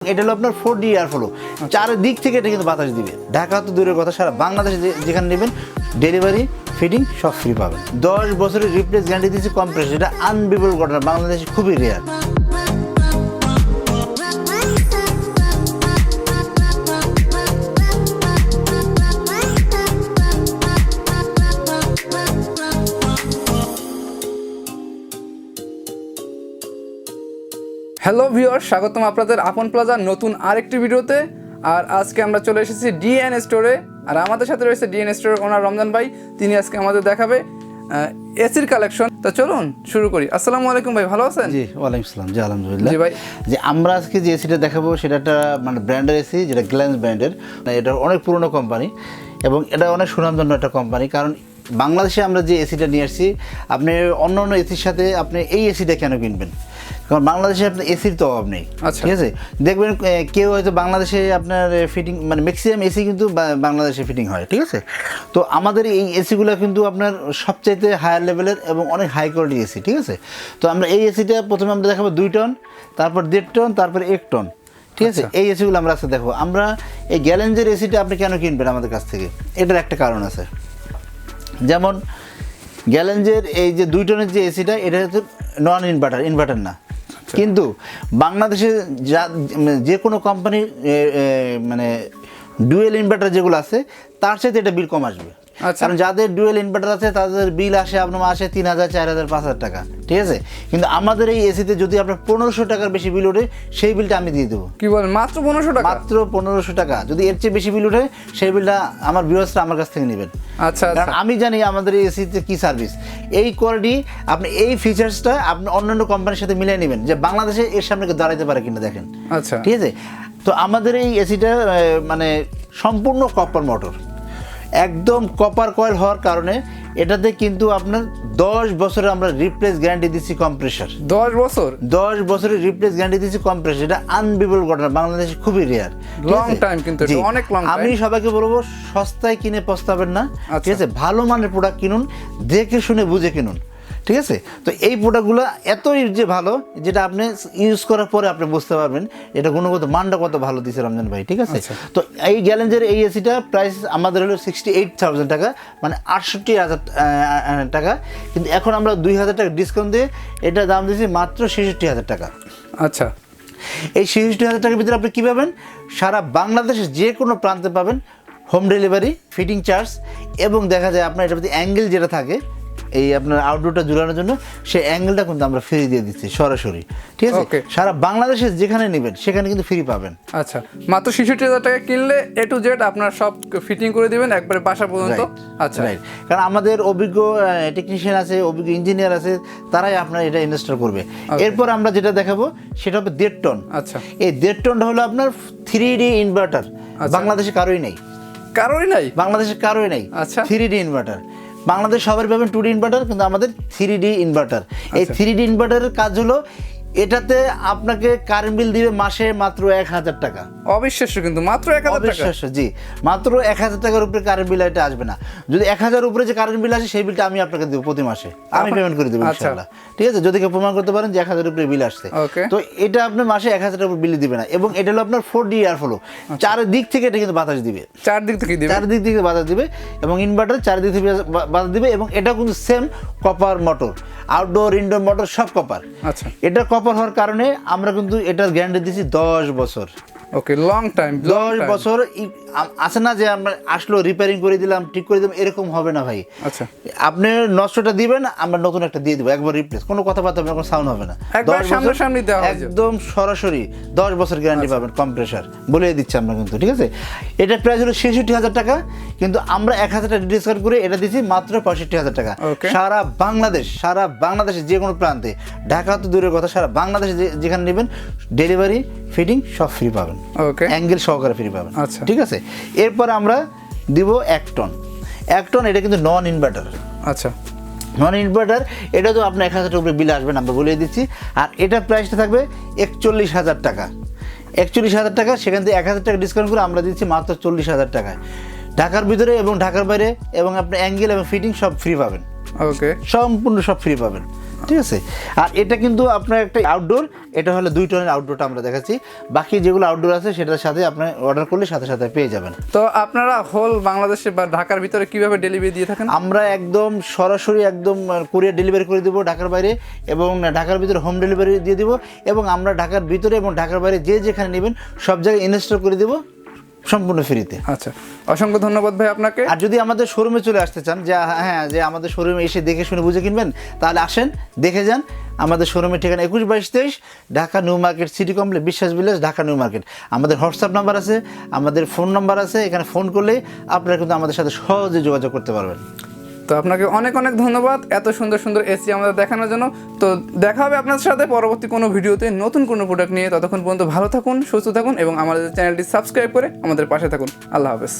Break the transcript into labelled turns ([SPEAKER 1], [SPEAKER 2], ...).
[SPEAKER 1] এটা হলো আপনার 4D এয়ার ফ্লো, চারিদিক থেকে এটা কিন্তু বাতাস দিবে। ঢাকা তো দূরের কথা, সারা বাংলাদেশে যেখানে নেবেন ডেলিভারি ফিটিং সব ফ্রি পাবেন। 10 বছরের রিপ্লেস গ্যারান্টি দিচ্ছি কম্প্রেসর, এটা আনবিলিভেবল ঘটনা, বাংলাদেশে খুবই রেয়ার।
[SPEAKER 2] হ্যালো ভিউয়ার, স্বাগতম আপনাদের আপন প্লাজার নতুন আরেকটি ভিডিওতে। আর আজকে আমরা চলে এসেছি ডিএন স্টোরে, আর আমাদের সাথে রয়েছে ডিএন স্টোরের ওনার রমজান ভাই। তিনি আজকে আমাদের দেখাবে এসির কালেকশন। তো চলুন শুরু করি। আসসালামু আলাইকুম ভাই, ভালো আছেন?
[SPEAKER 1] জি ওয়ালাইকুম আসসালাম। জি আলহামদুলিল্লাহ।
[SPEAKER 2] জি ভাই,
[SPEAKER 1] যে আমরা আজকে যে এসিটা দেখাবো সেটা একটা মানে ব্র্যান্ডের এসি, যেটা গ্ল্যান্স ব্র্যান্ডের। এটা অনেক পুরনো কোম্পানি এবং এটা অনেক সুনামধন্য একটা কোম্পানি। কারণ বাংলাদেশে আমরা যে এসিটা নিয়ে আসছি, আপনি অন্য অন্য এসির সাথে আপনি এই এসিটা কেন কিনবেন? কারণ বাংলাদেশে আপনার এসির তো অভাব নেই, ঠিক আছে? দেখবেন কেউ হয়তো বাংলাদেশে আপনার ফিটিং মানে ম্যাক্সিমাম এসি কিন্তু বাংলাদেশে ফিটিং হয়, ঠিক আছে? তো আমাদের এই এসিগুলো কিন্তু আপনার সবচাইতে হায়ার লেভেলের এবং অনেক হাই কোয়ালিটির এসি, ঠিক আছে? তো আমরা এই এসিটা প্রথমে আমরা দেখাবো 2 টন, তারপর 1.5 টন, তারপর 1 টন, ঠিক আছে? এই এসিগুলো আমরা আজকে দেখবো। আমরা এই গ্যালেঞ্জের এসিটা আপনি কেন কিনবেন আমাদের কাছ থেকে, এটার একটা কারণ আছে। যেমন গ্যালেঞ্জের এই যে 2 টনের যে এসিটা, এটা হচ্ছে নন ইনভার্টার, ইনভার্টার না। কিন্তু বাংলাদেশে যে কোনো কোম্পানির মানে ডুয়েল ইনভার্টার যেগুলো আছে তার সাথে এটা বিল কম আসবে। কারণ যাদের ডুয়েল ইনভার্টার আছে তাদের বিল আসে আপনার মাসে 3,000, 4,000, 5,000 টাকা, ঠিক আছে? কিন্তু আমাদের এই এসিতে যদি আপনার 1,500 টাকার বেশি বিল ওঠে, সেই বিলটা আমি দিয়ে দেবো।
[SPEAKER 2] কি বলেন, মাত্র 1,500 টাকা?
[SPEAKER 1] মাত্র 1,500 টাকা। যদি এর চেয়ে বেশি বিল ওঠে, সেই বিলটা আমার ভিউয়ার্সরা আমার কাছ থেকে নেবেন।
[SPEAKER 2] আচ্ছা,
[SPEAKER 1] কারণ আমি জানি আমাদের এই এসিতে কি সার্ভিস, এই কোয়ালিটি, আপনি এই ফিচার্সটা আপনি অন্যান্য কোম্পানির সাথে মিলিয়ে নেবেন যে বাংলাদেশে এর সামনে দাঁড়াইতে পারে কিনা, দেখেন।
[SPEAKER 2] আচ্ছা,
[SPEAKER 1] ঠিক আছে? তো আমাদের এই এসিটা মানে সম্পূর্ণ কপার মোটর, একদম কপার কয়েল হওয়ার কারণে এটাতে কিন্তু আপনার 10 বছরের আমরা রিপ্লেস গ্যারান্টি দিচ্ছি কম্প্রেসর। 10 বছরের রিপ্লেস গ্যারান্টি দিচ্ছি কম্প্রেসর, এটা আনবিলিভেবল ঘটনা, বাংলাদেশে খুবই রেয়ার।
[SPEAKER 2] লং টাইম, কিন্তু এটা অনেক লং টাইম।
[SPEAKER 1] আমি সবাইকে বলবো সস্তায় কিনে পস্তাবেন না, ঠিক আছে? ভালো মানের প্রোডাক্ট কিনুন, দেখে শুনে বুঝে কিনুন, ঠিক আছে? তো এই প্রোডাক্টগুলো এতই যে ভালো, যেটা আপনি ইউজ করার পরে আপনি বুঝতে পারবেন এটা গুণগত মানটা কত ভালো দিচ্ছে রমজান ভাই, ঠিক আছে? তো এই গ্যালেঞ্জের এই এসিটা প্রাইস আমাদের হলো 68,000 টাকা, মানে 68,000 টাকা। কিন্তু এখন আমরা 2,000 টাকা ডিসকাউন্ট দিয়ে এটা দাম দিয়েছি মাত্র 66,000 টাকা।
[SPEAKER 2] আচ্ছা,
[SPEAKER 1] এই 66,000 টাকার ভিতরে আপনি কী পাবেন? সারা বাংলাদেশের যে কোনো প্রান্তে পাবেন হোম ডেলিভারি, ফিটিং চার্জ, এবং দেখা যায় আপনার এটার প্রতি অ্যাঙ্গেল যেটা থাকে এই আপনার আউটডোরটা ঝুলানোর জন্য, সেই অ্যাঙ্গেলটা কিন্তু আমরা ফ্রি দিয়ে দিচ্ছি সরাসরি, ঠিক আছে? সারা বাংলাদেশে যেখানে নেবেন সেখানে কিন্তু ফ্রি পাবেন।
[SPEAKER 2] আচ্ছা, মাত্র 66,000 টাকা কিনলে এ টু জেড আপনার সব ফিটিং করে দিবেন একবারে বাসা পর্যন্ত। আচ্ছা,
[SPEAKER 1] রাইট। কারণ আমাদের অভিজ্ঞ টেকনিশিয়ান আছে, অভিজ্ঞ ইঞ্জিনিয়ার আছে, তারাই আপনার এটা ইনস্টল করবে। এরপর আমরা যেটা দেখাবো সেটা হবে 1.5 টন।
[SPEAKER 2] আচ্ছা,
[SPEAKER 1] এই 1.5 টনটা হলো আপনার 3D ইনভার্টার। বাংলাদেশে কারোই নেই, বাংলাদেশে কারোই নেই 3D ইনভার্টার। বাংলাদেশ সবাই পাবেন 2D ইনভার্টার, কিন্তু আমাদের 3D ইনভার্টার। এই 3D ইনভার্টারের কাজ হলো এটাতে আপনাকে কারেন্ট বিল দিবে মাসে মাত্র 1,000 টাকা।
[SPEAKER 2] অবিশ্বাস্য, কিন্তু মাত্র 1,000 টাকা।
[SPEAKER 1] অবিশ্বাস্য, জি, মাত্র 1,000 টাকার উপরে কারেন্ট বিল এটা আসবে না। যদি 1,000 উপরে যে কারেন্ট বিল আসে, সেই বিলটা আমি আপনাকে দেবো প্রতি মাসে, আমি পেমেন্ট করে দেবো ইনশাআল্লাহ, ঠিক আছে? যদি কেউ প্রমাণ করতে পারেন যে 1,000 উপরে বিল আসছে, তো এটা আপনার মাসে 1,000 টাকার উপর বিল দিবে না। এবং এটা হলো আপনার 4D এয়ার ফ্লো, চারিদিক থেকে এটা কিন্তু বাতাস দিবে, চারিদিক থেকে বাতাস দিবে, এবং ইনভার্টার চারিদিক থেকে বাতাস দিবে। এবং এটা কিন্তু same copper motor, outdoor indoor motor সব কপার।
[SPEAKER 2] আচ্ছা, এটা
[SPEAKER 1] কপার হওয়ার কারণে আমরা কিন্তু এটার গ্যারান্টি দিচ্ছি 10 বছর।
[SPEAKER 2] ওকে, লং টাইম।
[SPEAKER 1] 10 বছর আছে না যে আমরা আসলো রিপেয়ারিং করে দিলাম, ঠিক করে দিলাম, এরকম হবে না ভাই।
[SPEAKER 2] আচ্ছা,
[SPEAKER 1] আপনি নষ্টটা দিবেন, আমরা নতুন একটা দিয়ে দেবো, একবার রিপ্লেস, কোনো কথাবার্তা হবে না, কোনো সাউন্ড হবে না।
[SPEAKER 2] 10 সামনাসামনি দেওয়া হবে,
[SPEAKER 1] একদম সরাসরি 10 বছর গ্যারান্টি পাবেন কম্প্রেসর, বলে দিচ্ছি আমরা কিন্তু, ঠিক আছে? এটা প্রাইস হলো 66,000 টাকা, কিন্তু আমরা 1,000 টাকা ডিসকাউন্ট করে এটা দিচ্ছি মাত্র 65,000 টাকা। সারা বাংলাদেশে যে কোনো প্রান্তে, ঢাকা তো দূরের কথা, সারা বাংলাদেশে যেখানে নেবেন ডেলিভারি ফিটিং সব ফ্রি পাবেন, অ্যাঙ্গেল সহকারে ফ্রি পাবেন।
[SPEAKER 2] আচ্ছা,
[SPEAKER 1] ঠিক আছে? এরপর আমরা দিব 1 টন। 1 টন এটা কিন্তু নন ইনভার্টার।
[SPEAKER 2] আচ্ছা,
[SPEAKER 1] নন ইনভার্টার, এটা তো আপনার 1,000 টাকার উপরে বিল আসবে না, আমরা বলে দিচ্ছি। আর এটার প্রাইসটা থাকবে 41,000 টাকা। 41,000 টাকা, সেখান থেকে 1,000 টাকা ডিসকাউন্ট করে আমরা দিচ্ছি মাত্র 40,000 টাকায়। ঢাকার ভিতরে এবং ঢাকার বাইরে, এবং আপনি অ্যাঙ্গেল এবং ফিটিং সব ফ্রি পাবেন।
[SPEAKER 2] ওকে,
[SPEAKER 1] সম্পূর্ণ সব ফ্রি পাবেন। ঠিক আছে। আর এটা কিন্তু আপনার একটা আউটডোর, এটা হলো 2 টনের আউটডোরটা আমরা দেখাচ্ছি। বাকি যেগুলো আউটডোর আছে সেটার সাথে আপনি অর্ডার করলে সাথে সাথে পেয়ে যাবেন।
[SPEAKER 2] তো আপনারা হোল বাংলাদেশে বা ঢাকার ভিতরে কিভাবে ডেলিভারি দিয়ে থাকেন?
[SPEAKER 1] আমরা একদম সরাসরি একদম কুরিয়ার ডেলিভারি করে দেবো ঢাকার বাইরে, এবং ঢাকার ভিতরে হোম ডেলিভারি দিয়ে দিব, এবং আমরা ঢাকার ভিতরে এবং ঢাকার বাইরে যে যেখানে নেবেন সব জায়গায় ইনস্টল করে দেবো সম্পূর্ণ ফ্রিতে।
[SPEAKER 2] আচ্ছা, অসংখ্য ধন্যবাদ ভাই আপনাকে।
[SPEAKER 1] আর যদি আমাদের শোরুমে চলে আসতে চান, যে হ্যাঁ যে আমাদের শোরুমে এসে দেখে শুনে বুঝে কিনবেন, তাহলে আসেন দেখে যান। আমাদের শোরুমের ঠিকানা 21-22-23 Dhaka new market city complex, বিশ্বাস ভিলেজ, ঢাকা নিউ মার্কেট। আমাদের হোয়াটসঅ্যাপ নাম্বার আছে, আমাদের ফোন নাম্বার আছে, এখানে ফোন করলে আপনারা কিন্তু আমাদের সাথে সহজে যোগাযোগ করতে পারবেন।
[SPEAKER 2] তো আপনাকে অনেক অনেক ধন্যবাদ এত সুন্দর সুন্দর এসি আমাদের দেখানোর জন্য। তো দেখা হবে আপনাদের সাথে পরবর্তী কোনো ভিডিওতে নতুন কোনো প্রোডাক্ট নিয়ে। ততক্ষণ পর্যন্ত ভালো থাকুন, সুস্থ থাকুন এবং আমাদের চ্যানেলটি সাবস্ক্রাইব করে আমাদের পাশে থাকুন। আল্লাহ হাফেজ।